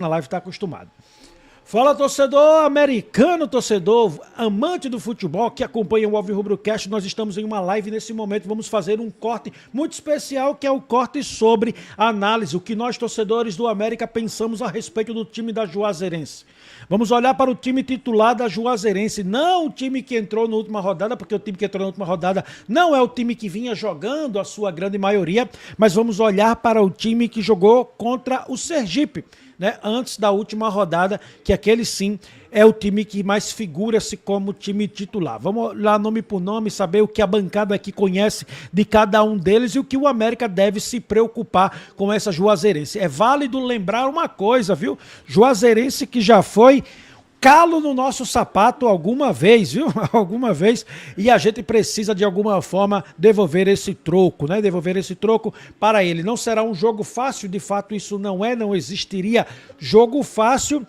na live está acostumado. Fala, torcedor americano, torcedor amante do futebol que acompanha o Alvin Rubrocast. Nós estamos em uma live nesse momento. Vamos fazer um corte muito especial, que é o corte sobre a análise, o que nós, torcedores do América, pensamos a respeito do time da Juazeirense. Vamos olhar para o time titular da Juazeirense, não o time que entrou na última rodada, porque o time que entrou na última rodada não é o time que vinha jogando, a sua grande maioria, mas vamos olhar para o time que jogou contra o Sergipe, né, antes da última rodada, que aquele sim é o time que mais figura-se como time titular. Vamos lá nome por nome, saber o que a bancada aqui conhece de cada um deles e o que o América deve se preocupar com essa Juazeirense. É válido lembrar uma coisa, viu? Juazeirense que já foi calo no nosso sapato alguma vez, viu? Alguma vez. E a gente precisa, de alguma forma, devolver esse troco, né? Devolver esse troco para ele. Não será um jogo fácil, de fato isso não existiria jogo fácil,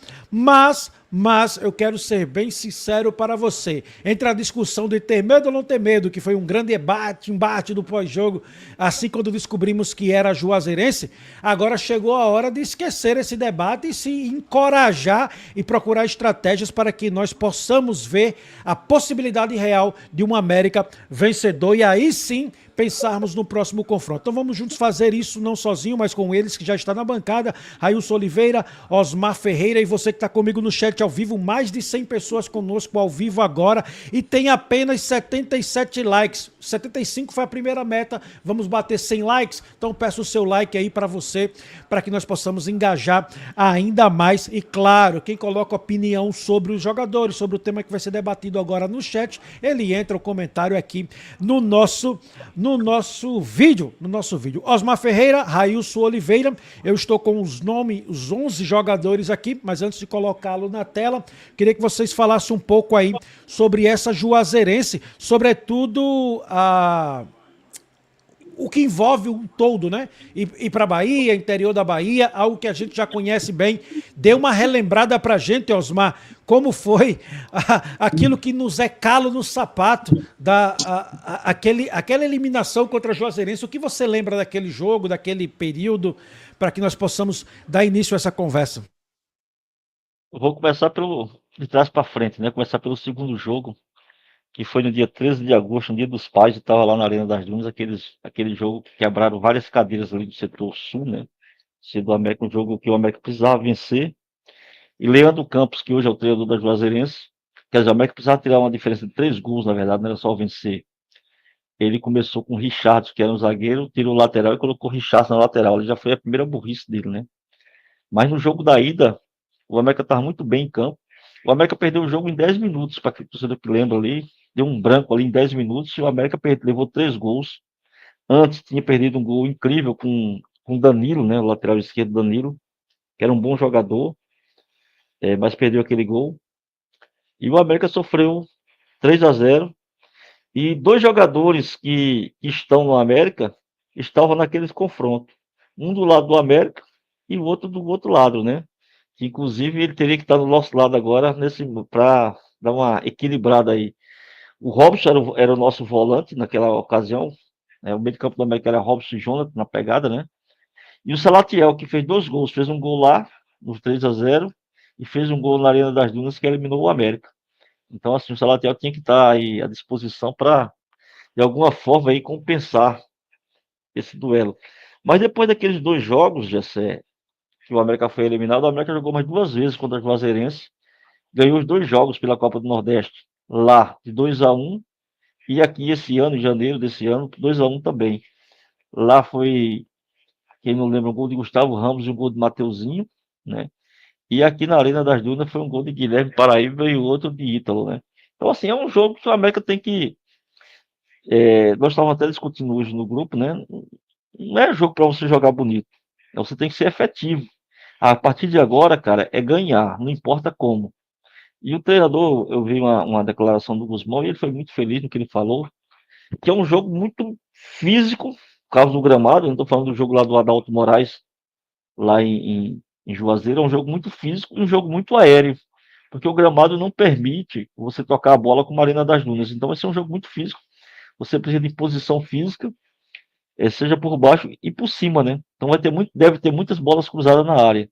mas eu quero ser bem sincero para você. Entre a discussão de ter medo ou não ter medo, que foi um grande embate do pós-jogo, assim quando descobrimos que era juazeirense, agora chegou a hora de esquecer esse debate e se encorajar e procurar estratégias para que nós possamos ver a possibilidade real de um América vencedor e aí sim pensarmos no próximo confronto. Então vamos juntos fazer isso, não sozinho, mas com eles que já está na bancada, Railson Oliveira, Osmar Ferreira e você que está comigo no chat ao vivo, mais de 100 pessoas conosco ao vivo agora e tem apenas 77 likes, 75 foi a primeira meta, vamos bater 100 likes, então peço o seu like aí para você, para que nós possamos engajar ainda mais e claro, quem coloca opinião sobre os jogadores, sobre o tema que vai ser debatido agora no chat, ele entra o comentário aqui no nosso vídeo. Osmar Ferreira, Railson Oliveira, eu estou com os nomes, os 11 jogadores aqui, mas antes de colocá-lo na tela, queria que vocês falassem um pouco aí sobre essa Juazeirense, sobretudo o que envolve um todo, né? Ir para a Bahia, interior da Bahia, algo que a gente já conhece bem. Dê uma relembrada para a gente, Osmar, como foi aquilo que nos é calo no sapato, aquela eliminação contra a Juazeirense. O que você lembra daquele jogo, daquele período, para que nós possamos dar início a essa conversa? Eu vou começar de trás para frente, né? Começar pelo segundo jogo, que foi no dia 13 de agosto, no Dia dos Pais, eu estava lá na Arena das Dunas, aquele jogo que quebraram várias cadeiras ali do setor sul, né? Sendo do América, um jogo que o América precisava vencer. E Leandro Campos, que hoje é o treinador da Juazeirense, quer dizer, o América precisava tirar uma diferença de 3 gols, na verdade, não era só vencer. Ele começou com o Richard, que era um zagueiro, tirou o lateral e colocou o Richard na lateral. Ele já foi a primeira burrice dele, né? Mas no jogo da ida, o América estava muito bem em campo. O América perdeu o jogo em 10 minutos, para quem torcedor que lembra ali, deu um branco ali em 10 minutos e o América levou 3 gols. Antes tinha perdido um gol incrível com Danilo, né, o lateral esquerdo Danilo, que era um bom jogador, mas perdeu aquele gol. E o América sofreu 3-0 e 2 jogadores que estão no América estavam naqueles confrontos. Um do lado do América e o outro do outro lado, né? Que inclusive ele teria que estar do nosso lado agora para dar uma equilibrada aí. O Robson era o nosso volante naquela ocasião, né? O meio de campo do América era Robson e Jonathan na pegada, né? E o Salatiel, que fez 2 gols, fez um gol lá, no 3-0, e fez um gol na Arena das Dunas, que eliminou o América. Então, assim, o Salatiel tinha que estar aí à disposição para, de alguma forma, aí, compensar esse duelo. Mas depois daqueles 2 jogos, Jessé, que o América foi eliminado, o América jogou mais 2 vezes contra o Juazeirense, ganhou os 2 jogos pela Copa do Nordeste, lá, de 2-1, e aqui esse ano, em janeiro desse ano, 2-1 também. Lá foi, quem não lembra, um gol de Gustavo Ramos e um gol de Mateuzinho, né? E aqui na Arena das Dunas foi um gol de Guilherme Paraíba e o outro de Ítalo, né? Então, assim, é um jogo que o América tem que. Nós estávamos até discutindo hoje no grupo, né? Não é jogo para você jogar bonito. Você tem que ser efetivo. A partir de agora, cara, é ganhar, não importa como. E o treinador, eu vi uma declaração do Guzmão e ele foi muito feliz no que ele falou, que é um jogo muito físico, por causa do gramado. Eu não estou falando do jogo lá do Adalto Moraes, lá em Juazeiro, é um jogo muito físico e um jogo muito aéreo, porque o gramado não permite você tocar a bola com a Arena das Dunas. Então vai ser um jogo muito físico. Você precisa de posição física, seja por baixo e por cima, né? Então deve ter muitas bolas cruzadas na área.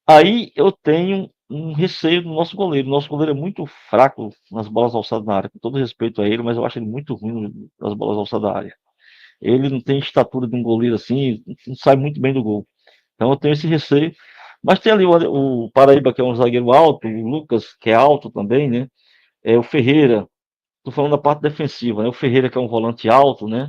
Aí eu tenho um receio do nosso goleiro. Nosso goleiro é muito fraco nas bolas alçadas na área, com todo respeito a ele, mas eu acho ele muito ruim nas bolas alçadas da área. Ele não tem estatura de um goleiro assim, não sai muito bem do gol. Então eu tenho esse receio. Mas tem ali o Paraíba, que é um zagueiro alto, o Lucas, que é alto também, né? É o Ferreira, tô falando da parte defensiva, né? O Ferreira, que é um volante alto, né?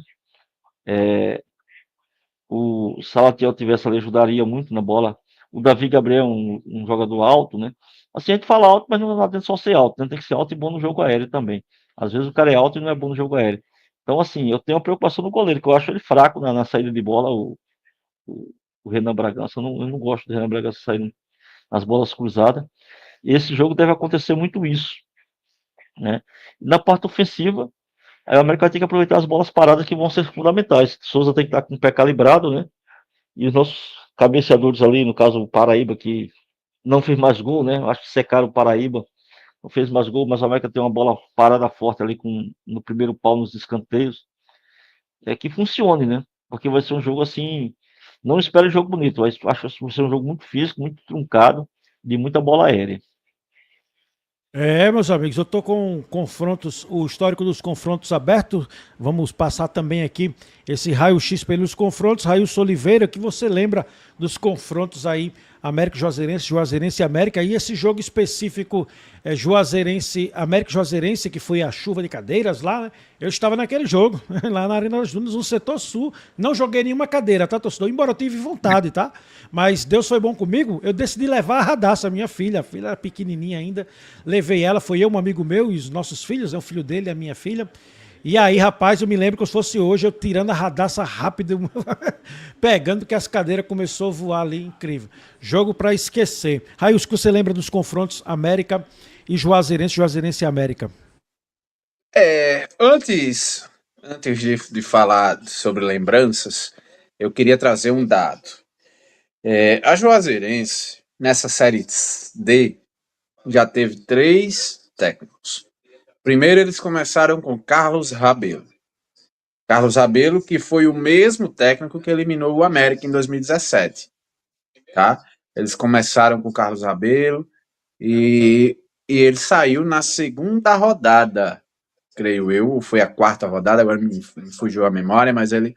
O Salatiel tivesse ali, ajudaria muito na bola. O Davi Gabriel, um jogador alto, né? Assim, a gente fala alto, mas não adianta só ser alto, né? Tem que ser alto e bom no jogo aéreo também. Às vezes o cara é alto e não é bom no jogo aéreo. Então, assim, eu tenho uma preocupação no goleiro, que eu acho ele fraco na saída de bola, o Renan Bragança. Eu não gosto do Renan Bragança saindo nas bolas cruzadas. E esse jogo deve acontecer muito isso, né? Na parte ofensiva, aí o América tem que aproveitar as bolas paradas que vão ser fundamentais. Souza tem que estar com o pé calibrado, né? E os nossos cabeceadores ali, no caso o Paraíba, que não fez mais gol, né? Acho que secaram o Paraíba, não fez mais gol, mas o América tem uma bola parada forte ali no primeiro pau nos escanteios. É que funcione, né? Porque vai ser um jogo assim. Não espero um jogo bonito, mas acho que vai ser um jogo muito físico, muito truncado, de muita bola aérea. É, meus amigos, eu tô com confrontos, o histórico dos confrontos abertos. Vamos passar também aqui esse raio-x pelos confrontos. Railson Oliveira, que você lembra dos confrontos aí, América Juazeirense, Juazeirense e América. E esse jogo específico, Juazeirense, América Juazeirense, que foi a chuva de cadeiras lá, né? Eu estava naquele jogo, lá na Arena das Dunas, no setor sul. Não joguei nenhuma cadeira, tá, torcedor? Embora eu tive vontade, tá? Mas Deus foi bom comigo, eu decidi levar a Radassa, minha filha. A filha era pequenininha ainda. Levei ela, foi eu, um amigo meu e os nossos filhos, é o filho dele e a minha filha. E aí, rapaz, eu me lembro que se fosse hoje, eu tirando a radaça rápido, pegando que as cadeiras começou a voar ali, incrível. Jogo para esquecer. Raios, que você lembra dos confrontos América e Juazeirense, Juazeirense e América? Antes de falar sobre lembranças, eu queria trazer um dado. A Juazeirense, nessa Série D, já teve 3 técnicos. Primeiro, eles começaram com Carlos Rabelo. Carlos Rabelo, que foi o mesmo técnico que eliminou o América em 2017. Tá? Eles começaram com Carlos Rabelo e ele saiu na segunda rodada, creio eu, ou foi a quarta rodada, agora me fugiu a memória, mas ele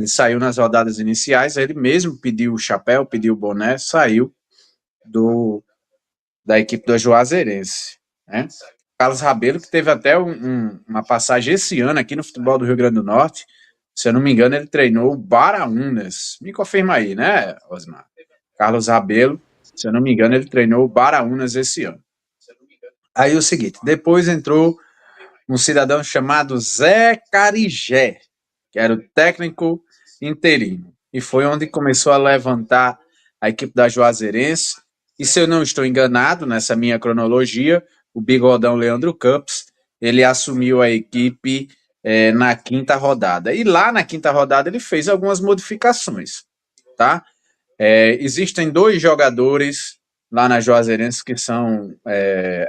saiu nas rodadas iniciais, ele mesmo pediu o chapéu, pediu o boné, saiu do, da equipe do Juazeirense. Né? Carlos Rabelo, que teve até uma passagem esse ano aqui no futebol do Rio Grande do Norte, se eu não me engano, ele treinou o Baraunas. Me confirma aí, né, Osmar? Carlos Rabelo, se eu não me engano, ele treinou o Baraunas esse ano. Aí o seguinte, depois entrou um cidadão chamado Zé Carigé, que era o técnico interino. E foi onde começou a levantar a equipe da Juazeirense. E se eu não estou enganado, nessa minha cronologia, o bigodão Leandro Campos, ele assumiu a equipe na quinta rodada. E lá na quinta rodada ele fez algumas modificações, tá? Existem 2 jogadores lá na Juazeirense que são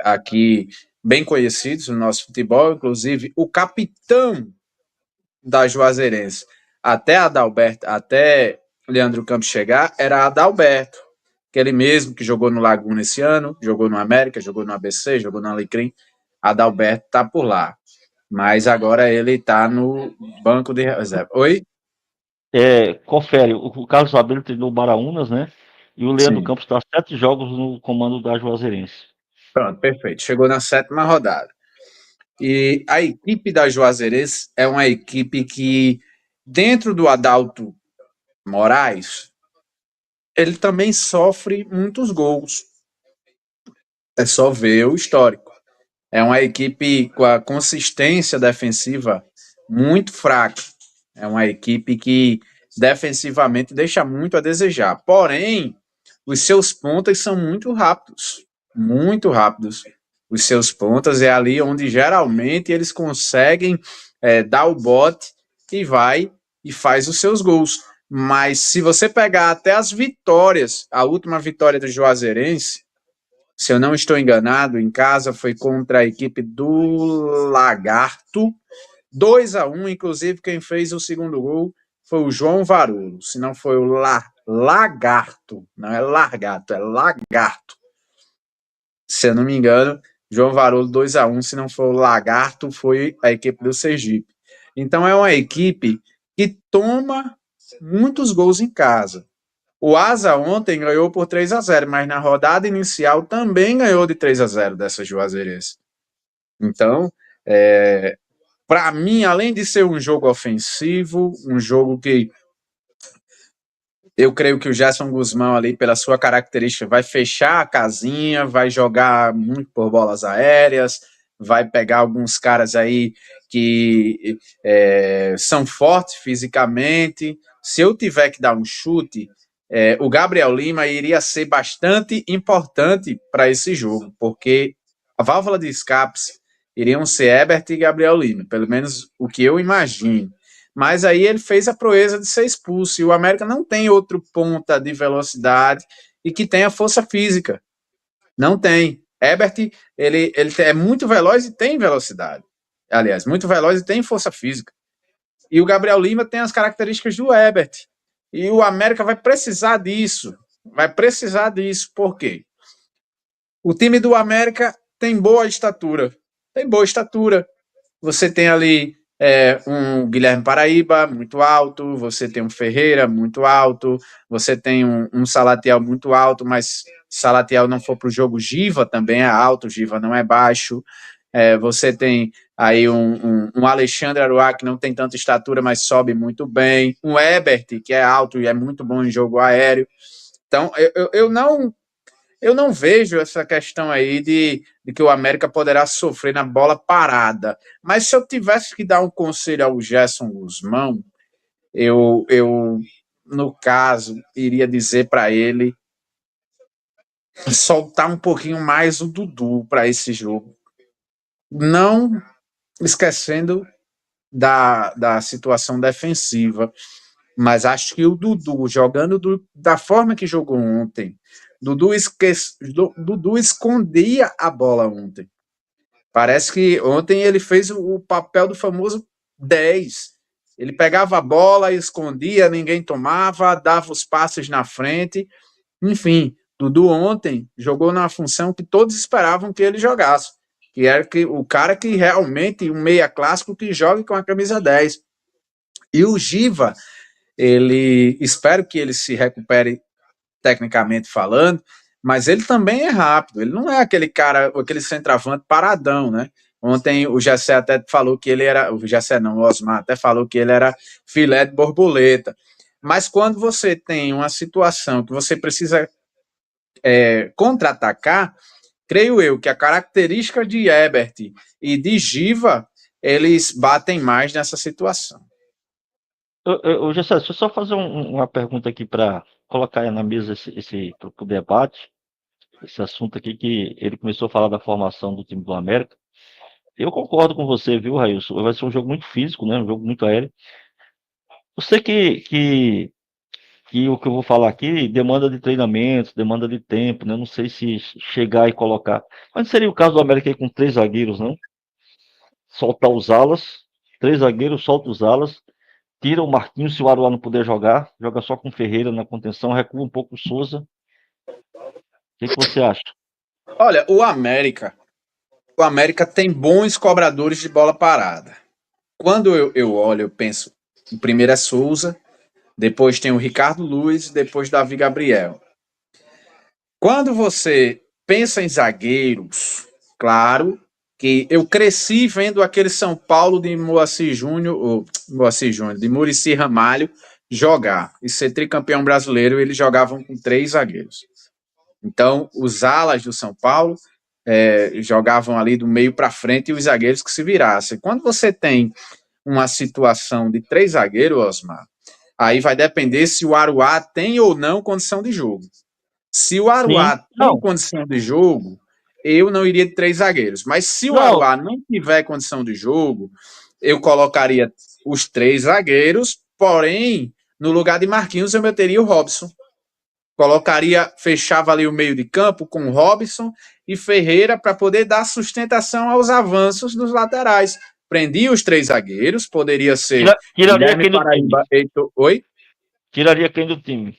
aqui bem conhecidos no nosso futebol, inclusive o capitão da Juazeirense até Leandro Campos chegar, era Adalberto, aquele mesmo que jogou no Laguna esse ano, jogou no América, jogou no ABC, jogou no Alecrim. Adalberto tá por lá, mas agora ele tá no banco de reserva. Oi? Confere, o Carlos Rabelo treinou o Baraunas, né? E o Leandro Sim. Campos está 7 jogos no comando da Juazeirense. Pronto, perfeito. Chegou na 7ª rodada. E a equipe da Juazeirense é uma equipe que, dentro do Adalto Moraes, ele também sofre muitos gols. É só ver o histórico. É uma equipe com a consistência defensiva muito fraca. É uma equipe que defensivamente deixa muito a desejar. Porém, os seus pontas são muito rápidos. Muito rápidos. Os seus pontas é ali onde geralmente eles conseguem dar o bote e vai e faz os seus gols. Mas se você pegar até as vitórias, a última vitória do Juazeirense, se eu não estou enganado, em casa foi contra a equipe do Lagarto, 2-1, inclusive quem fez o segundo gol foi o João Varulo, se não foi o lagarto, não é largato, é lagarto. Se eu não me engano, João Varolo 2-1, se não for o lagarto, foi a equipe do Sergipe. Então é uma equipe que toma muitos gols em casa. O Asa ontem ganhou por 3-0, mas na rodada inicial também ganhou de 3-0 dessa Juazeirense. Então, para mim, além de ser um jogo ofensivo, um jogo que eu creio que o Gerson Guzmão ali, pela sua característica, vai fechar a casinha, vai jogar muito por bolas aéreas, vai pegar alguns caras aí que são fortes fisicamente. Se eu tiver que dar um chute, o Gabriel Lima iria ser bastante importante para esse jogo, porque a válvula de escapes iriam ser Herbert e Gabriel Lima, pelo menos o que eu imagino. Mas aí ele fez a proeza de ser expulso, e o América não tem outro ponta de velocidade e que tenha força física. Não tem. Herbert, ele é muito veloz e tem velocidade. Aliás, muito veloz e tem força física. E o Gabriel Lima tem as características do Herbert. E o América vai precisar disso. Vai precisar disso. Por quê? O time do América tem boa estatura. Tem boa estatura. Você tem ali um Guilherme Paraíba muito alto, você tem um Ferreira muito alto, você tem um Salatiel muito alto, mas se Salatiel não for para o jogo, Giva também é alto, Giva não é baixo. Você tem aí um Alexandre Aruá, que não tem tanta estatura, mas sobe muito bem, um Ebert, que é alto e é muito bom em jogo aéreo. Então, eu não vejo essa questão aí de que o América poderá sofrer na bola parada. Mas se eu tivesse que dar um conselho ao Gerson Guzmão, eu no caso, iria dizer para ele soltar um pouquinho mais o Dudu para esse jogo. Não esquecendo da situação defensiva, mas acho que o Dudu, jogando da forma que jogou ontem, Dudu escondia a bola ontem. Parece que ontem ele fez o papel do famoso 10. Ele pegava a bola, escondia, ninguém tomava, dava os passes na frente. Enfim, Dudu ontem jogou na função que todos esperavam que ele jogasse, que era o cara que realmente, um meia clássico que joga com a camisa 10. E o Giva, espero que ele se recupere tecnicamente falando, mas ele também é rápido, ele não é aquele cara, aquele centroavante paradão, né? Ontem o Gessé até falou que ele era, o Gessé não, o Osmar até falou que ele era filé de borboleta. Mas quando você tem uma situação que você precisa contra-atacar, creio eu que a característica de Ebert e de Giva, eles batem mais nessa situação. Gessé, deixa eu só fazer uma pergunta aqui para colocar na mesa pro debate, esse assunto aqui que ele começou a falar da formação do time do América. Eu concordo com você, viu, Railson? Vai ser um jogo muito físico, né? Um jogo muito aéreo. Eu sei que o que eu vou falar aqui demanda de treinamento, demanda de tempo, né? Não sei se chegar e colocar. Mas não seria o caso do América aí com 3 zagueiros, não? Soltar os alas, 3 zagueiros, solta os alas, tira o Marquinhos se o Aruá não puder jogar, joga só com o Ferreira na contenção, recua um pouco o Souza. O que você acha? Olha, o América tem bons cobradores de bola parada. Quando eu olho, eu penso, o primeiro é Souza, depois tem o Ricardo Luiz, depois Davi Gabriel. Quando você pensa em zagueiros, claro que eu cresci vendo aquele São Paulo de Moacir Júnior, de Muricy Ramalho, jogar e ser tricampeão brasileiro. Eles jogavam com 3 zagueiros. Então, os alas do São Paulo jogavam ali do meio para frente e os zagueiros que se virassem. Quando você tem uma situação de 3 zagueiros, Osmar, aí vai depender se o Aruá tem ou não condição de jogo. Se o Aruá tem condição de jogo, eu não iria de 3 zagueiros. Mas se o Aruá não tiver condição de jogo, eu colocaria os 3 zagueiros, porém, no lugar de Marquinhos, eu meteria o Robson. Fechava ali o meio de campo com o Robson e Ferreira para poder dar sustentação aos avanços dos laterais. Prendia os 3 zagueiros, poderia ser Tiraria quem do time? Oi? Tiraria quem do time?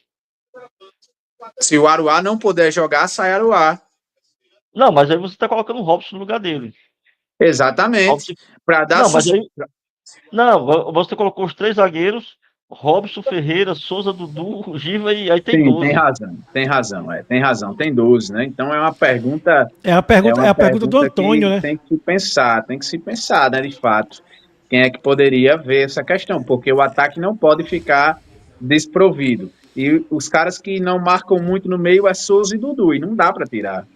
Se o Aruá não puder jogar, sai Aruá. Não, mas aí você tá colocando o Robson no lugar dele. Exatamente. Robson... Para dar Não, mas aí. Não, você colocou os 3 zagueiros, Robson, Ferreira, Souza, Dudu, Giva e aí tem Sim, tem 12. razão, tem razão, tem razão, tem 12, né? Então é É uma a pergunta do pergunta Antônio, que né? tem que se pensar, né, de fato. Quem é que poderia ver essa questão? Porque o ataque não pode ficar desprovido. E os caras que não marcam muito no meio é Souza e Dudu, e não dá para tirar.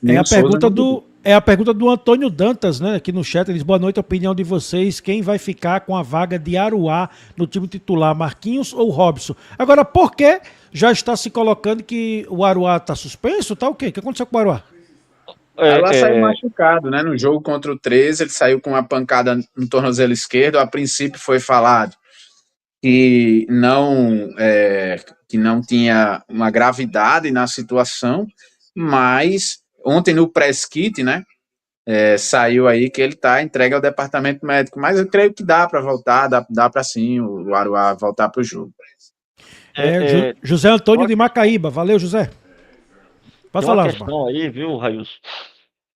Nem o Souza, nem o Dudu. É a pergunta do Antônio Dantas, né? Aqui no chat. Ele diz: boa noite, a opinião de vocês. Quem vai ficar com a vaga de Aruá no time titular, Marquinhos ou Robson? Agora, por que já está se colocando que o Aruá está suspenso? Tá o quê? O que aconteceu com o Aruá? Aruá saiu É, é, machucado, né? No jogo contra o 13, ele saiu com uma pancada no tornozelo esquerdo. A princípio foi falado que não tinha uma gravidade na situação, mas ontem no press kit, né, saiu aí que ele está entregue ao departamento médico, mas eu creio que dá para voltar, dá para sim o Aruá voltar para o jogo. é, José tem Antônio uma, de Macaíba. Valeu, José. Pode tem uma falar, Osmar. questão aí, viu, Raios,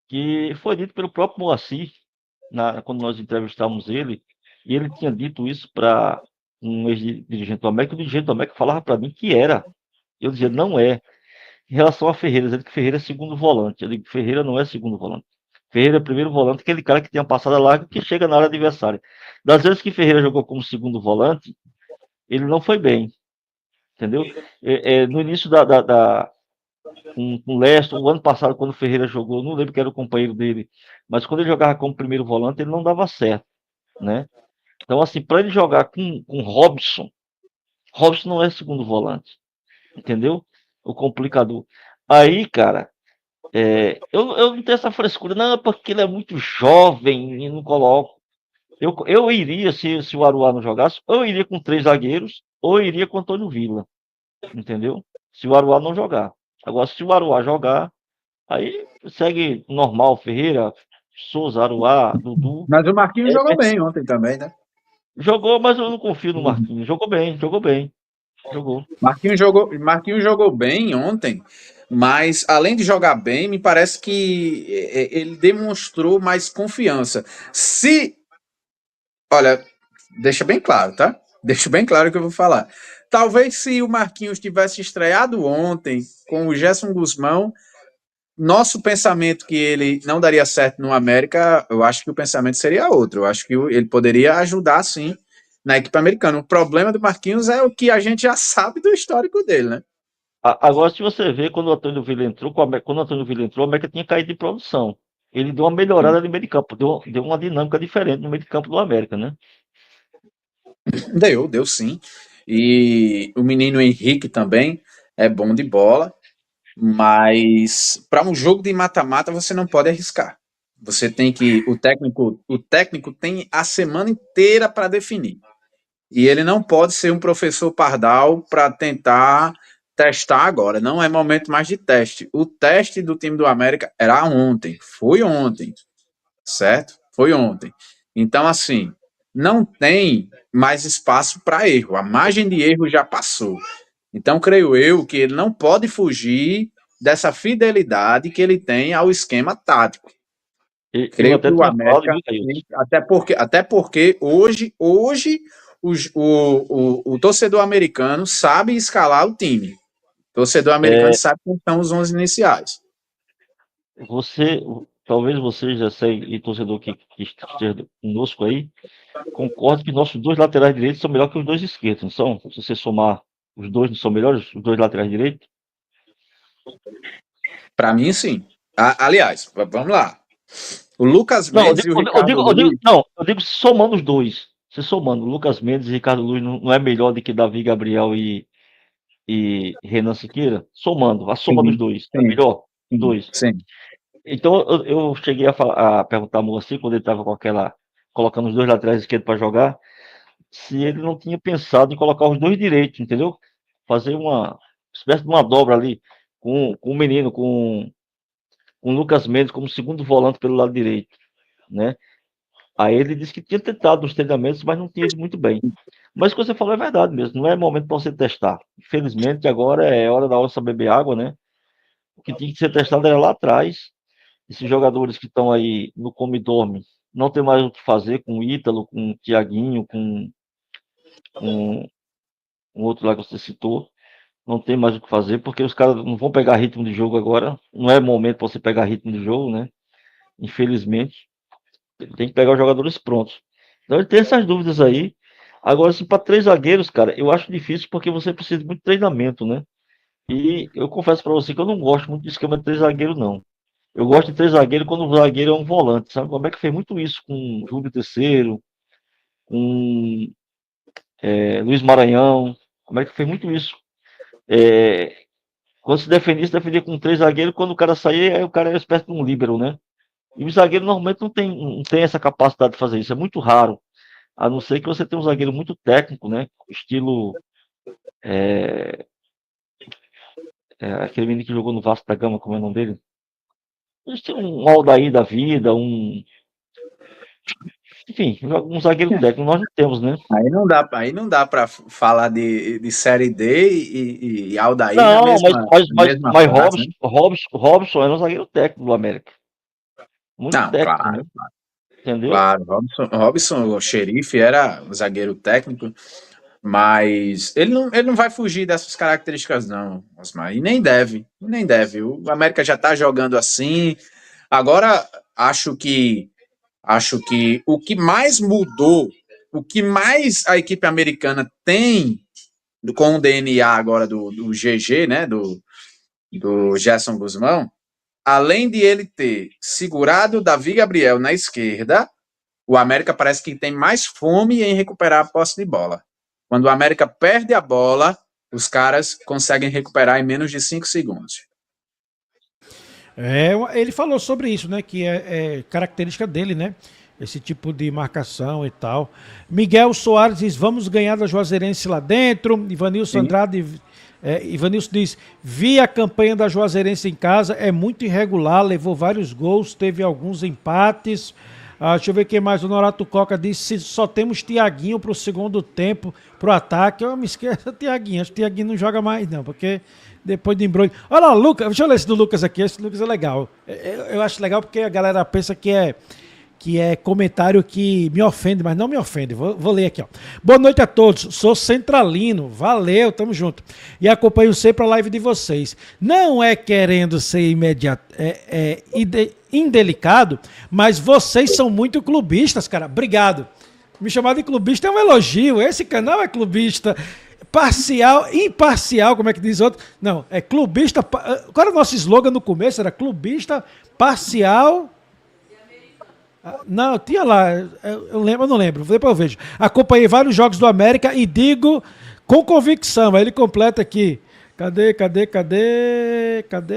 que foi dito pelo próprio Moacir, quando nós entrevistamos ele, e ele tinha dito isso para um ex-dirigente do América, e o dirigente do América falava para mim que era. Eu dizia, não é. Em relação a Ferreira, dizendo que Ferreira é segundo volante. Eu digo, Ferreira não é segundo volante. Ferreira é primeiro volante, aquele cara que tem a passada larga que chega na área adversária. Das vezes que Ferreira jogou como segundo volante, ele não foi bem, entendeu? No início com o Leston, o ano passado, quando o Ferreira jogou, não lembro que era o companheiro dele, mas quando ele jogava como primeiro volante, ele não dava certo, né? Então, assim, para ele jogar com Robson, Robson não é segundo volante, entendeu? O complicador. Aí, cara, eu não tenho essa frescura, não, porque ele é muito jovem e não coloco. Eu iria, se o Aruá não jogasse, ou eu iria com 3 zagueiros, ou eu iria com Antônio Villa, entendeu? Se o Aruá não jogar. Agora, se o Aruá jogar, aí segue normal, Ferreira, Souza, Aruá, Dudu. Mas o Marquinhos jogou Hever. bem ontem também, né? Jogou, mas eu não confio no Marquinhos. Jogou bem, jogou bem, jogou. Marquinhos jogou bem ontem, mas além de jogar bem, me parece que ele demonstrou mais confiança. Se, olha, deixa bem claro, tá? Deixa bem claro o que eu vou falar. Talvez se o Marquinhos tivesse estreado ontem com o Gerson Guzmão, nosso pensamento que ele não daria certo no América, eu acho que o pensamento seria outro. Eu acho que ele poderia ajudar sim na equipe americana. O problema do Marquinhos é o que a gente já sabe do histórico dele, né? Agora, se você ver, quando o Antônio Villa entrou, quando o Antônio Villa entrou, a América tinha caído de produção. Ele deu uma melhorada no meio de campo, deu uma dinâmica diferente no meio de campo do América, né? Deu sim. E o menino Henrique também é bom de bola, mas para um jogo de mata-mata você não pode arriscar. Você tem que o técnico tem a semana inteira para definir. E ele não pode ser um professor Pardal para tentar testar agora. Não é momento mais de teste. O teste do time do América era ontem, foi ontem, certo? Foi ontem. Então, assim, não tem mais espaço para erro. A margem de erro já passou. Então, creio eu que ele não pode fugir dessa fidelidade que ele tem ao esquema tático. Eu Creio que até o tinha falado, América, viu, Caio? até porque hoje o torcedor americano sabe escalar o time. O torcedor americano É, sabe quem são os 11 iniciais. você, talvez você já segue, e torcedor que esteja conosco aí, concordo que nossos 2 laterais direitos são melhores que os 2 esquerdos, não são? Se você somar os dois, não são melhores, os 2 laterais direitos? Para mim, sim. Aliás, vamos lá. O Lucas Não, Mendes e o Ricardo Luiz. não, eu digo somando os dois. Se somando, Lucas Mendes e Ricardo Luiz não é melhor do que Davi Gabriel e Renan Siqueira? Somando, a soma dos Sim, dois, é sim, melhor? sim, Dois. sim. Então eu cheguei a perguntar a Moacir, quando ele estava colocando os 2 laterais esquerdos para jogar, se ele não tinha pensado em colocar os 2 direitos, entendeu? Fazer uma espécie de uma dobra ali com o menino, com o Lucas Mendes como segundo volante pelo lado direito, né? Aí ele disse que tinha tentado nos treinamentos, mas não tinha ido muito bem. Mas o que você falou é verdade mesmo, não é momento para você testar. Infelizmente, agora é hora da onça beber água, né? O que tinha que ser testado era lá atrás. Esses jogadores que estão aí no come e dorme, não tem mais o que fazer com o Ítalo, com o Thiaguinho, com um outro lá que você citou. Não tem mais o que fazer, porque os caras não vão pegar ritmo de jogo agora. Não é momento para você pegar ritmo de jogo, né? Infelizmente. Tem que pegar os jogadores prontos. Então ele tem essas dúvidas aí. Agora, assim, para 3 zagueiros, cara, eu acho difícil porque você precisa de muito treinamento, né? E eu confesso para você que eu não gosto muito de esquema de 3 zagueiros, não. Eu gosto de 3 zagueiros quando o zagueiro é um volante, sabe? O América fez muito isso com o Júlio Terceiro, com Luiz Maranhão. O América fez muito isso. É, quando se defendia com 3 zagueiros, quando o cara saía, aí o cara era uma espécie de um líbero, né? E o zagueiro normalmente não tem essa capacidade de fazer isso, é muito raro. A não ser que você tenha um zagueiro muito técnico, né? Estilo aquele menino que jogou no Vasco da Gama, como é o nome dele? Estilo um Aldair da vida, enfim, um zagueiro técnico. Nós não temos, né? Aí não dá para falar de Série D e Aldair Não, na mesma mas frase, né? Robson era um zagueiro técnico do América. Muito Não, técnico, claro, né? Entendeu? claro. Robson, o xerife, era um zagueiro técnico, mas ele não vai fugir dessas características, não, Osmar. E nem deve, nem deve. O América já tá jogando assim. Agora, acho que o que mais mudou, o que mais a equipe americana tem com o DNA agora do GG, né? Do Gerson Guzmão, além de ele ter segurado o Davi Gabriel na esquerda, o América parece que tem mais fome em recuperar a posse de bola. Quando o América perde a bola, os caras conseguem recuperar em menos de 5 segundos. Ele falou sobre isso, né? Que é característica dele, né? Esse tipo de marcação e tal. Miguel Soares diz: vamos ganhar da Juazeirense lá dentro. Ivanilson Sim. Andrade. Ivanilson diz: vi a campanha da Juazeirense em casa, é muito irregular, levou vários gols, teve alguns empates. Deixa eu ver quem mais. O Norato Coca disse: só temos Tiaguinho para o segundo tempo, para o ataque. Eu me esqueço, Tiaguinho. Acho que Tiaguinho não joga mais, não, porque depois do embrulho. Olha lá, Lucas, deixa eu ler esse do Lucas aqui. Esse Lucas é legal. Eu acho legal porque a galera pensa que é comentário que me ofende, mas não me ofende. Vou ler aqui, ó. Boa noite a todos. Sou centralino. Valeu, tamo junto. E acompanho sempre a live de vocês. Não é querendo ser indelicado, mas vocês são muito clubistas, cara. Obrigado. Me chamar de clubista é um elogio. Esse canal é clubista. Parcial, imparcial, como é que diz outro? Não, é clubista. Qual era o nosso slogan no começo? Era clubista, parcial. Não, tinha lá, eu lembro, eu não lembro, depois eu vejo. Acompanhei vários jogos do América e digo com convicção. Aí ele completa aqui. Cadê?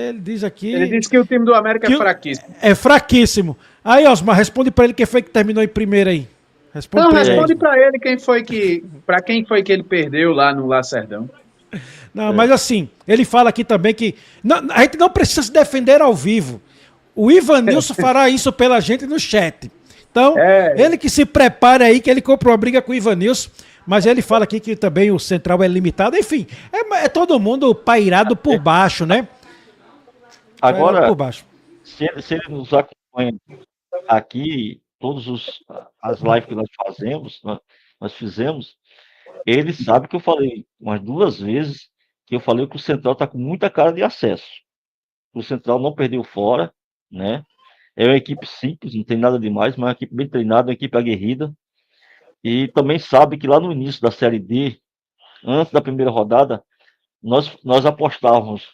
Ele diz aqui. Ele disse que o time do América é fraquíssimo. É fraquíssimo. Aí, Osmar, responde pra ele quem foi que terminou em primeiro aí. Não, Pra ele, responde Osmar. para ele para quem foi que ele perdeu lá no Lacerdão. Não, mas assim, ele fala aqui também que a gente não precisa se defender ao vivo. O Ivanilson fará isso pela gente no chat. Então, ele que se prepare aí, que ele comprou uma briga com o Ivanilson. Mas ele fala aqui que também o Central é limitado. Enfim, é todo mundo pairado por baixo, né? Pairado Agora, por baixo. se ele nos acompanha aqui, as lives que nós fazemos, nós fizemos, ele sabe que eu falei umas 2 vezes que eu falei que o Central está com muita cara de acesso. O Central não perdeu fora, né? É uma equipe simples, não tem nada demais, mas é uma equipe bem treinada, uma equipe aguerrida. E também sabe que lá no início da Série D, antes da primeira rodada, nós apostávamos,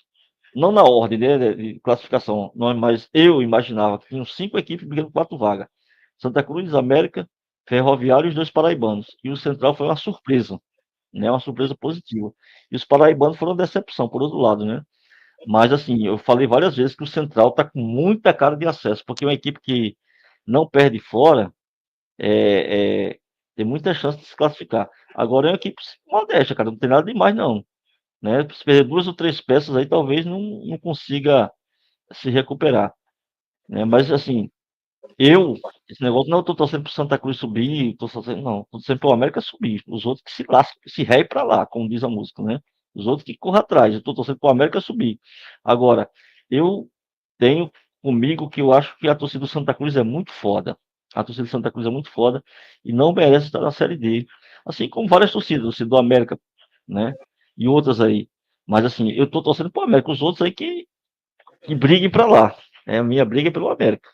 não na ordem, né, de classificação, mas eu imaginava que tinham 5 equipes brigando 4 vagas. Santa Cruz, América, Ferroviário e os 2 paraibanos. E o Central foi uma surpresa, né, uma surpresa positiva. E os paraibanos foram uma decepção, por outro lado, né? Mas, assim, eu falei várias vezes que o Central está com muita cara de acesso, porque é uma equipe que não perde fora, é, é, tem muita chance de se classificar. Agora é uma equipe modesta, cara, não tem nada demais, não. Né? Se perder 2 ou 3 peças aí, talvez não consiga se recuperar. Né? Mas, assim, Esse negócio, não, eu tô torcendo pro Santa Cruz subir, tô torcendo, não, tô torcendo pro América subir. Os outros que se lascam, que se rei pra lá, como diz a música, né? Os outros que corram atrás. Eu tô torcendo pro América subir. Agora, eu tenho comigo que eu acho que a torcida do Santa Cruz é muito foda. A torcida do Santa Cruz é muito foda e não merece estar na Série D. Assim como várias torcidas, a torcida do América, né? E outras aí. Mas assim, eu tô torcendo pro América, os outros aí que briguem pra lá. É a minha briga é pelo América.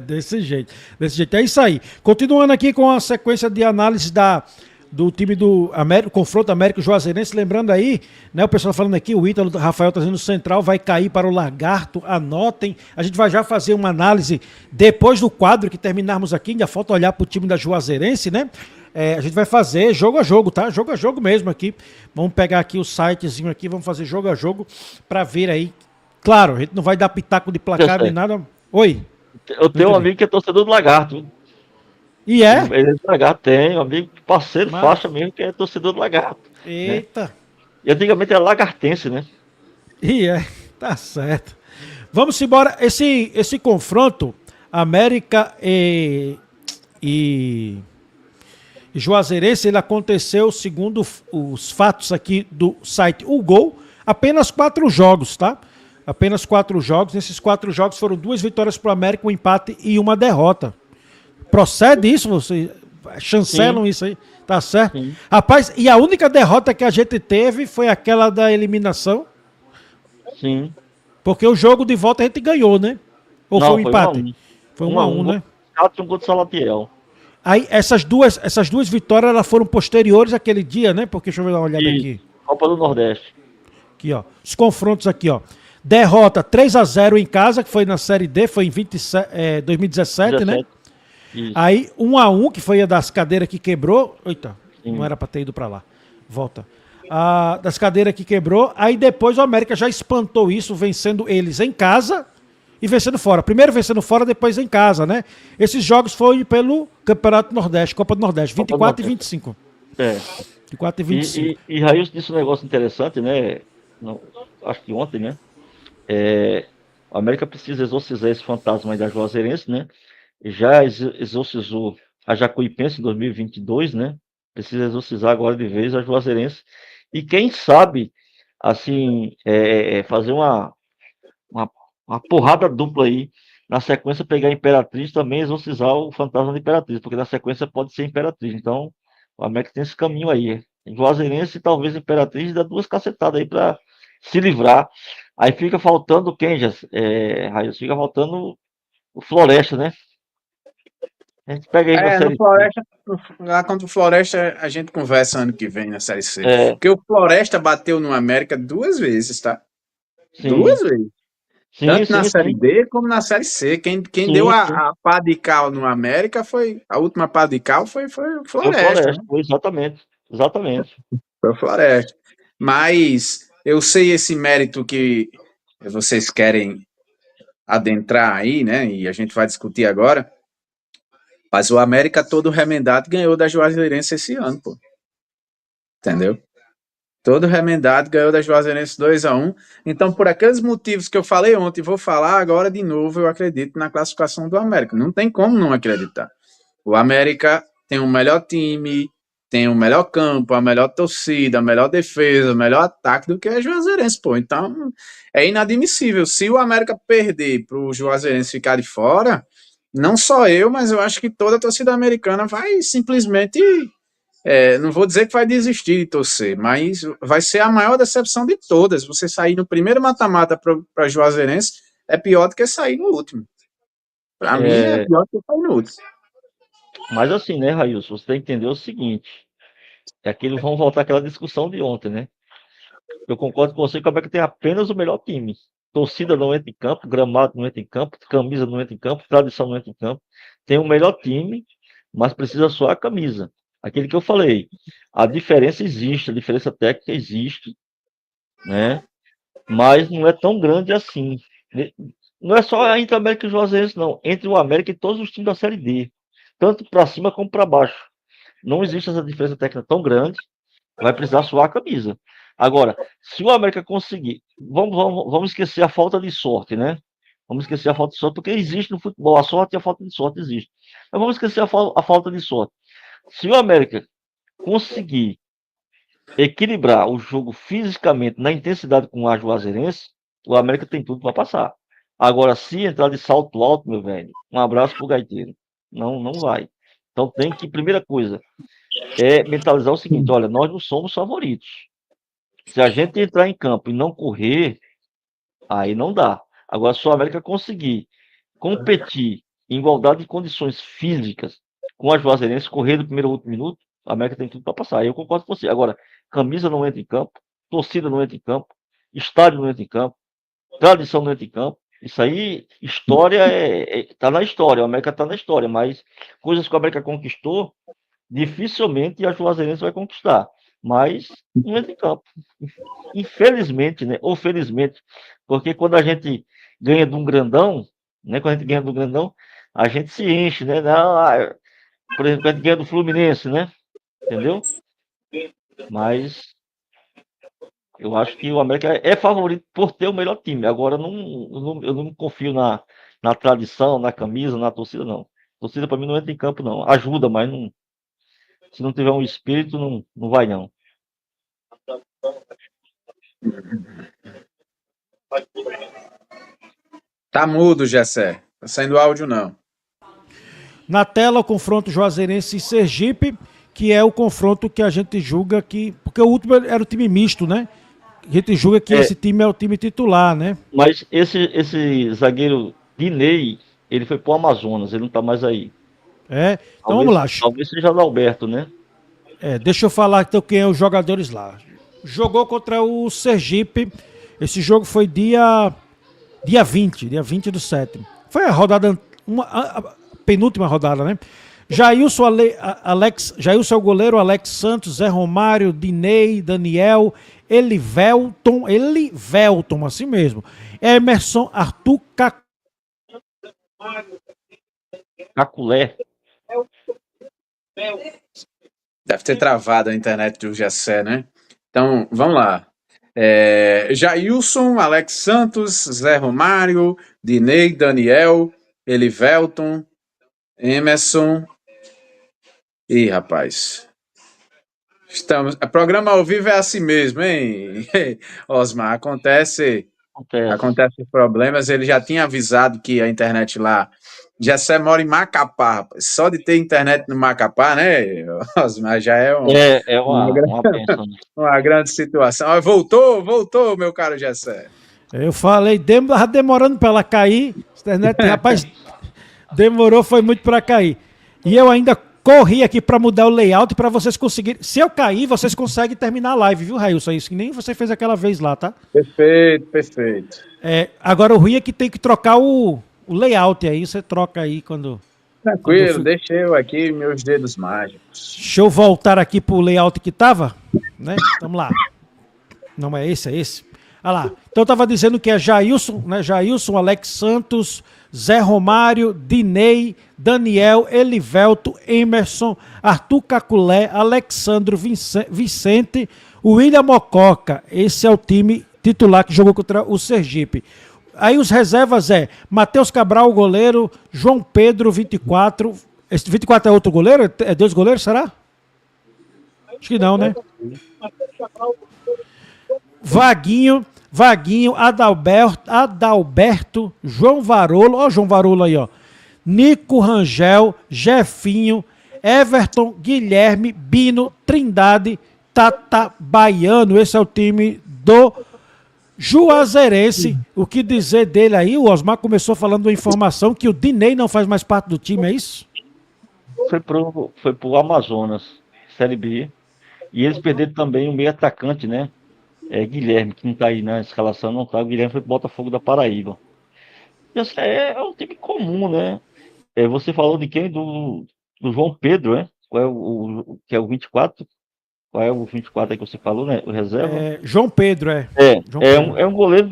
Desse jeito. Desse jeito. É isso aí. Continuando aqui com a sequência de análise do time do América, confronto América e Juazeirense. Lembrando aí, né, o pessoal falando aqui, o Ítalo Rafael trazendo o Central, vai cair para o Lagarto. Anotem. A gente vai já fazer uma análise depois do quadro que terminarmos aqui. Ainda falta olhar para o time da Juazeirense, né? A gente vai fazer jogo a jogo, tá? Jogo a jogo mesmo aqui. Vamos pegar aqui o sitezinho aqui, vamos fazer jogo a jogo para ver aí. Claro, a gente não vai dar pitaco de placar nem nada. Oi. Eu tenho um amigo que é torcedor do Lagarto. E é? Ele é do Lagarto, tem um amigo, parceiro, Mas... faixa mesmo, que é torcedor do Lagarto. Eita. Né? E antigamente era lagartense, né? E é, tá certo. Vamos embora. Esse confronto, América e Juazeirense, ele aconteceu, segundo os fatos aqui do site O Gol, apenas 4 jogos, tá? Apenas 4 jogos. Nesses 4 jogos foram 2 vitórias para o América, um empate e uma derrota. Procede isso? Vocês chancelam isso aí? Tá certo? Sim. Rapaz, e a única derrota que a gente teve foi aquela da eliminação? Sim. Porque o jogo de volta a gente ganhou, né? Ou não, foi um empate? Foi 1-1, né? Um gol de Salatiel. Aí essas duas vitórias elas foram posteriores àquele dia, né? Porque deixa eu dar uma olhada aqui. Copa do Nordeste. Aqui, ó. Os confrontos aqui, ó. Derrota 3-0 em casa, que foi na Série D, foi em 2017, 17. Né? Isso. Aí 1-1, que foi a das cadeiras que quebrou. Eita, sim. Não era pra ter ido pra lá. Volta. Das cadeiras que quebrou. Aí depois o América já espantou isso, vencendo eles em casa e vencendo fora. Primeiro vencendo fora, depois em casa, né? Esses jogos foram pelo Campeonato Nordeste, Copa do Nordeste, 24 e 25. É. 24 e 25. E Raíssa disse um negócio interessante, né? Não, acho que ontem, né? O América precisa exorcizar esse fantasma aí da Juazeirense, né? Já exorcizou a Jacuipense em 2022, né? Precisa exorcizar agora de vez a Juazeirense. E quem sabe, assim, fazer uma porrada dupla aí, na sequência pegar a Imperatriz, também exorcizar o fantasma da Imperatriz, porque na sequência pode ser Imperatriz. Então, o América tem esse caminho aí. Juazeirense e talvez Imperatriz dá 2 cacetadas aí para se livrar. Aí fica faltando quem, já? Fica faltando o Floresta, né? A gente pega aí na Série C. Lá contra o Floresta, a gente conversa ano que vem na Série C. Porque o Floresta bateu no América 2 vezes, tá? Sim. 2 vezes. Sim, tanto na Série D como na Série C. Quem deu a pá de cal no América foi. A última pá de cal foi o Floresta. Foi o Floresta, né? Exatamente. Foi o Floresta. Mas eu sei esse mérito que vocês querem adentrar aí, né? E a gente vai discutir agora. Mas o América todo remendado ganhou da Juazeirense esse ano, pô. Entendeu? Todo remendado ganhou da Juazeirense 2-1. Então, por aqueles motivos que eu falei ontem, vou falar agora de novo, eu acredito na classificação do América. Não tem como não acreditar. O América tem o melhor time, tem o melhor campo, a melhor torcida, a melhor defesa, o melhor ataque do que a Juazeirense, pô. Então, é inadmissível. Se o América perder para o Juazeirense ficar de fora, não só eu, mas eu acho que toda a torcida americana vai simplesmente... não vou dizer que vai desistir de torcer, mas vai ser a maior decepção de todas. Você sair no primeiro mata-mata para Juazeirense é pior do que sair no último. Para mim é pior do que sair no último. Mas assim, né, Railson, você tem que entender o seguinte, vamos voltar àquela discussão de ontem, né? Eu concordo com você que o América tem apenas o melhor time. Torcida não entra em campo, gramado não entra em campo, camisa não entra em campo, tradição não entra em campo. Tem o melhor time, mas precisa só a camisa. Aquele que eu falei, a diferença existe, a diferença técnica existe, né? Mas não é tão grande assim. Não é só entre o América e o Juazeirense, não. Entre o América e todos os times da Série D. Tanto para cima como para baixo. Não existe essa diferença técnica tão grande. Vai precisar suar a camisa. Agora, se o América conseguir... Vamos esquecer a falta de sorte, né? Vamos esquecer a falta de sorte, porque existe no futebol. A sorte e a falta de sorte existe. Mas vamos esquecer a falta de sorte. Se o América conseguir equilibrar o jogo fisicamente na intensidade com o Juazeirense, o América tem tudo para passar. Agora, se entrar de salto alto, meu velho, um abraço pro gaiteiro. Não, não vai. Então tem que, primeira coisa, é mentalizar o seguinte: olha, nós não somos favoritos. Se a gente entrar em campo e não correr, aí não dá. Agora, se o América conseguir competir em igualdade de condições físicas com a Juazeirense, correr do primeiro ao último minuto, a América tem tudo para passar. Aí eu concordo com você. Agora, camisa não entra em campo, torcida não entra em campo, estádio não entra em campo, tradição não entra em campo. Isso aí, história tá na história, o América tá na história, mas coisas que o América conquistou, dificilmente a Juazeirense vai conquistar. Mas não entra em campo. Infelizmente, né? Ou felizmente, porque quando a gente ganha de um grandão, né? Quando a gente ganha do grandão, a gente se enche, né? Por exemplo, a gente ganha do Fluminense, né? Entendeu? Mas eu acho que o América é favorito por ter o melhor time. Agora, eu não confio na tradição, na camisa, na torcida, não. A torcida, para mim, não entra em campo, não. Ajuda, mas não, se não tiver um espírito, não vai, não. Tá mudo, Gessé. Tá saindo áudio, não. Na tela, o confronto Juazeirense e Sergipe, que é o confronto que a gente julga que... Porque o último era o time misto, né? A gente julga que esse time é o time titular, né? Mas esse zagueiro Dinei, ele foi pro Amazonas, ele não tá mais aí. É, então vamos lá. Talvez seja o Alberto, né? Deixa eu falar então quem é os jogadores lá. Jogou contra o Sergipe. Esse jogo foi dia 20 do 7. Foi a rodada, a penúltima rodada, né? Jailson é o goleiro, Alex Santos, Zé Romário, Dinei, Daniel, Elivelton, assim mesmo. Emerson, Arthur Caculé. Deve ter travado a internet do Gessé, né? Então, vamos lá. Jailson, Alex Santos, Zé Romário, Dinei, Daniel, Elivelton, Emerson. Ih, rapaz. O programa ao vivo é assim mesmo, hein? Osmar, acontece problemas. Ele já tinha avisado que a internet lá. Gessé mora em Macapá, rapaz. Só de ter internet no Macapá, né, Osmar, já é uma bênção, né? uma grande situação. Voltou, meu caro Gessé. Eu falei, demorando para ela cair. A internet, rapaz, demorou, foi muito para cair. E eu ainda corri aqui para mudar o layout para vocês conseguirem. Se eu cair, vocês conseguem terminar a live, viu, Railson? Isso que nem você fez aquela vez lá, tá? Perfeito. Agora o ruim é que tem que trocar o layout aí. Você troca aí quando. Tranquilo, deixa eu aqui meus dedos mágicos. Deixa eu voltar aqui pro layout que tava, né? Vamos lá. Não é esse, é esse. Olha lá. Então eu tava dizendo que é Jailson, né? Jailson, Alex Santos, Zé Romário, Dinei, Daniel, Elivelto, Emerson, Arthur Caculé, Alexandro Vicente, William Mococa. Esse é o time titular que jogou contra o Sergipe. Aí os reservas Matheus Cabral, goleiro, João Pedro, 24. Esse 24 é outro goleiro? É 2 goleiros, será? Acho que não, né? Vaguinho, Adalberto, João Varolo, ó o João Varolo aí, ó. Nico Rangel, Jefinho, Everton, Guilherme, Bino, Trindade, Tata Baiano. Esse é o time do Juazeirense. O que dizer dele aí? O Osmar começou falando uma informação que o Dinei não faz mais parte do time, é isso? Foi pro Amazonas, Série B. E eles perderam também o meio atacante, né? Guilherme, que não tá aí na escalação, não tá. O Guilherme foi pro Botafogo da Paraíba. Isso é um time comum, né? Você falou de quem? Do João Pedro, né? Qual é que é o 24? Qual é o 24 aí que você falou, né? O reserva? João Pedro, um goleiro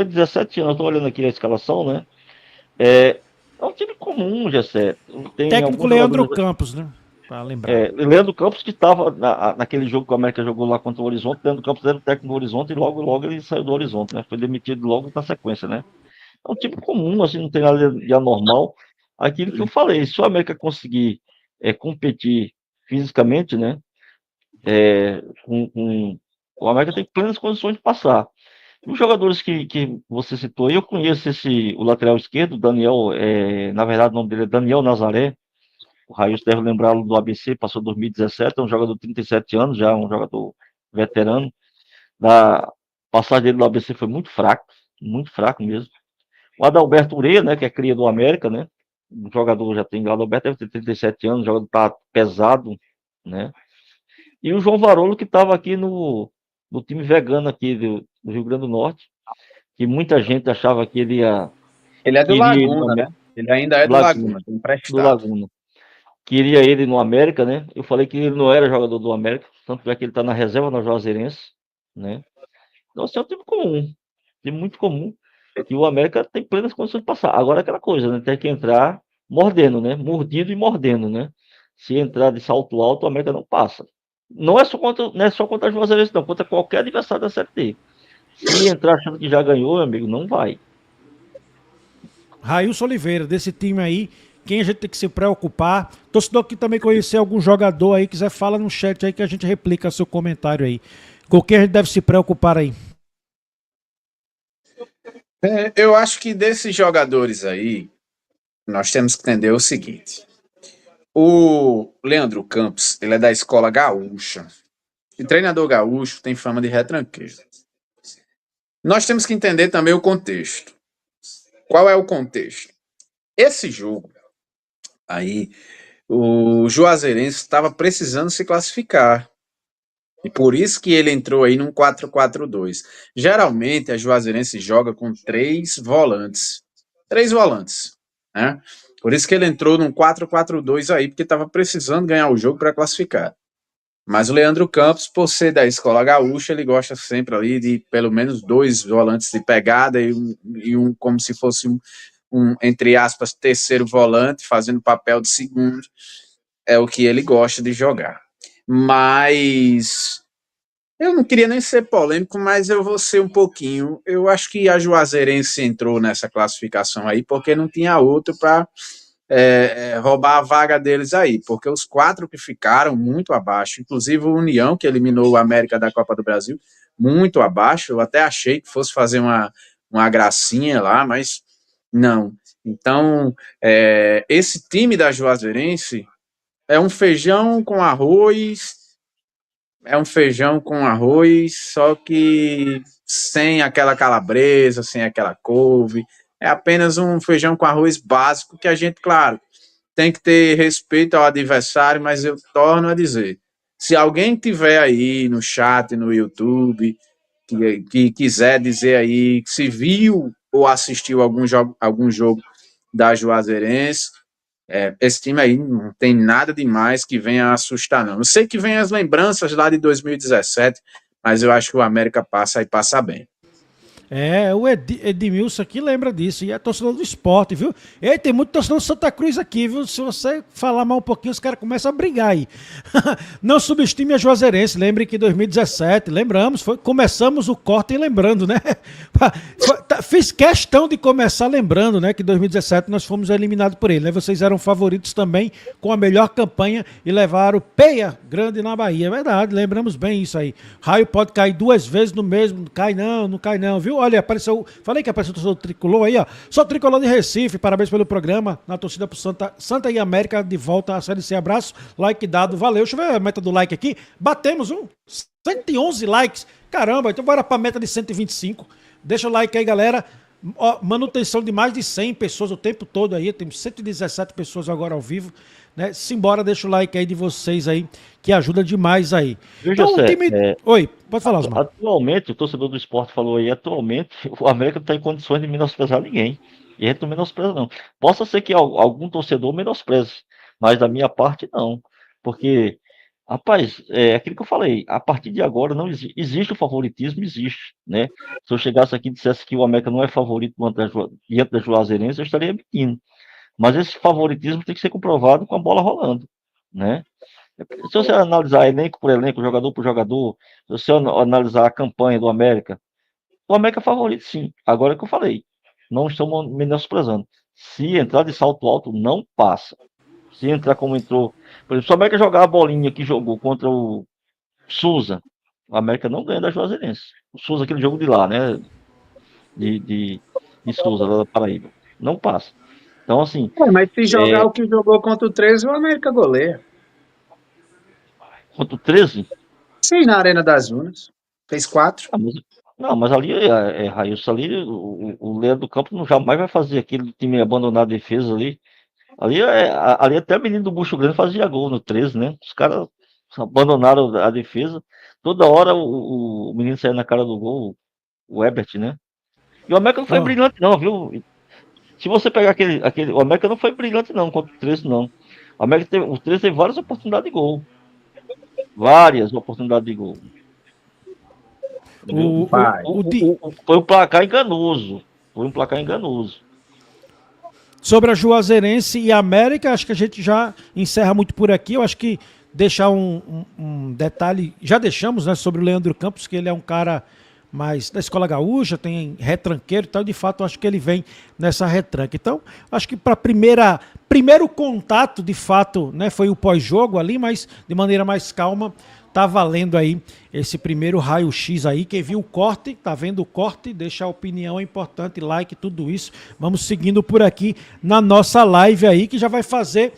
de 17 anos. Eu tô olhando aqui a escalação, né? É um time comum, Gessé. Técnico Leandro Campos, né? Pra lembrar. Leandro Campos, que estava naquele jogo que o América jogou lá contra o Horizonte. Leandro Campos era o técnico do Horizonte e logo ele saiu do Horizonte, né? Foi demitido logo na sequência, né? É um time comum, assim, não tem nada de anormal. Aquilo que eu falei, se o América conseguir competir fisicamente, né, o América tem plenas condições de passar. Os jogadores que você citou aí, eu conheço o lateral esquerdo, Daniel, na verdade o nome dele é Daniel Nazaré, o Raíssa deve lembrá-lo do ABC, passou 2017, é um jogador de 37 anos, já um jogador veterano. A passagem dele do ABC foi muito fraco mesmo. O Adalberto Ureia, né, que é cria do América, né, o jogador já tem, o Adalberto deve ter 37 anos, o jogador tá pesado, né, e o João Varolo, que estava aqui no time vegano aqui do Rio Grande do Norte, que muita gente achava que ele Ele é do queria ir no Laguna, né? América, Ele ainda é do do Laguna, Laguna, tem do emprestado. Laguna. Queria ele no América, né? Eu falei que ele não era jogador do América, tanto é que ele está na reserva no Juazeirense, né? Então, assim, é um time muito comum, que o América tem plenas condições de passar. Agora, aquela coisa, né? Tem que entrar mordendo, né? Mordido e mordendo, né? Se entrar de salto alto, o América não passa. Não é só contra a Juazeirense, não, contra qualquer adversário da Série D. Se entrar achando que já ganhou, meu amigo, não vai. Railson Oliveira, desse time aí, quem a gente tem que se preocupar. Torcedor que também conhecer algum jogador aí, quiser, fala no chat aí que a gente replica seu comentário aí. Com quem a gente deve se preocupar aí? Eu acho que desses jogadores aí, nós temos que entender o seguinte. O Leandro Campos, ele é da escola gaúcha. E treinador gaúcho tem fama de retranqueiro. Nós temos que entender também o contexto. Qual é o contexto? Esse jogo aí, o Juazeirense estava precisando se classificar. E por isso que ele entrou aí num 4-4-2. Geralmente a Juazeirense joga com três volantes. Três volantes, né? Por isso que ele entrou num 4-4-2 aí, porque estava precisando ganhar o jogo para classificar. Mas o Leandro Campos, por ser da escola gaúcha, ele gosta sempre ali de pelo menos dois volantes de pegada e um como se fosse entre aspas, terceiro volante, fazendo papel de segundo. É o que ele gosta de jogar. Mas eu não queria nem ser polêmico, mas eu vou ser um pouquinho. Eu acho que a Juazeirense entrou nessa classificação aí porque não tinha outro para roubar a vaga deles aí, porque os quatro que ficaram muito abaixo, inclusive o União, que eliminou o América da Copa do Brasil, muito abaixo. Eu até achei que fosse fazer uma gracinha lá, mas não. Então, esse time da Juazeirense é um feijão com arroz, só que sem aquela calabresa, sem aquela couve. É apenas um feijão com arroz básico que a gente, claro, tem que ter respeito ao adversário, mas eu torno a dizer, se alguém tiver aí no chat, no YouTube, que quiser dizer aí se viu ou assistiu algum jogo da Juazeirense, esse time aí não tem nada demais que venha assustar, não. Eu sei que vem as lembranças lá de 2017, mas eu acho que o América passa e passa bem. O Edmilson aqui lembra disso, e é torcedor do esporte, viu? E tem muito torcedor do Santa Cruz aqui, viu? Se você falar mal um pouquinho, os caras começam a brigar aí. Não subestime a Juazeirense, lembre que em 2017, lembramos, começamos o corte lembrando, né? Fiz questão de começar lembrando, né? Que em 2017 nós fomos eliminados por ele, né? Vocês eram favoritos também com a melhor campanha e levaram peia grande na Bahia, é verdade, lembramos bem isso aí. Raio pode cair duas vezes no mesmo, não cai não, viu? Olha, apareceu. Falei que apareceu o torcedor tricolor aí, ó. Sou tricolor de Recife, parabéns pelo programa. Na torcida pro Santa e América de volta à Série C. Abraço, like dado, valeu. Deixa eu ver a meta do like aqui. Batemos 111 likes. Caramba, então bora pra meta de 125. Deixa o like aí, galera. Ó, manutenção de mais de 100 pessoas o tempo todo aí. Temos 117 pessoas agora ao vivo. Né? Simbora, deixa o like aí de vocês aí, que ajuda demais aí. Viu, Então, José? o time. Oi, pode falar, Osmar. Atualmente, o torcedor do esporte falou aí, atualmente, o América não está em condições de menosprezar ninguém. E a gente não menospreza, não. Possa ser que algum torcedor menospreze, mas da minha parte, não. Porque, rapaz, é aquilo que eu falei, a partir de agora não existe o favoritismo, existe, né? Se eu chegasse aqui e dissesse que o América não é favorito diante da Juazeirense, eu estaria mentindo. Mas esse favoritismo tem que ser comprovado com a bola rolando, né? Se você analisar elenco por elenco, jogador por jogador, se você analisar a campanha do América, o América é favorito, sim. Agora é que eu falei. não estou menosprezando. Se entrar de salto alto, não passa. Se entrar como entrou, por exemplo, se o América jogar a bolinha que jogou contra o Souza, o América não ganha da Juazeirense. O Souza, aquele jogo de lá, né? De, de, de Souza, lá da Paraíba. Não passa. Então, assim, Mas se jogar o que jogou contra o 13, o América goleia. contra o 13, Sim, na Arena das Dunas. Fez 4. ah, não, mas ali, Railson, ali, o Leandro Campos não jamais vai fazer aquele time abandonar a defesa ali. Ali até o menino do Bucho Grande fazia gol no 13, né? Os caras abandonaram a defesa. Toda hora o menino saía na cara do gol, o Ebert, né? E o América não foi Ó, brilhante, não, viu? Se você pegar aquele. O América não foi brilhante, não, contra o 13, não. O 13 teve várias oportunidades de gol. Várias oportunidades de gol. Entendeu? Vai. Foi um placar enganoso. Foi um placar enganoso. sobre a Juazeirense e a América, acho que a gente já encerra muito por aqui. Eu acho que deixar um detalhe, já deixamos, né, sobre o Leandro Campos, que ele é um cara mais da escola gaúcha, tem retranqueiro e tal, de fato, eu acho que ele vem nessa retranca. Então, acho que para primeiro contato, de fato, né, foi o pós-jogo ali, mas de maneira mais calma, tá valendo aí esse primeiro raio-x aí. Quem viu o corte, tá vendo o corte, deixa a opinião, é importante, like, tudo isso. Vamos seguindo por aqui na nossa live aí, que já vai fazer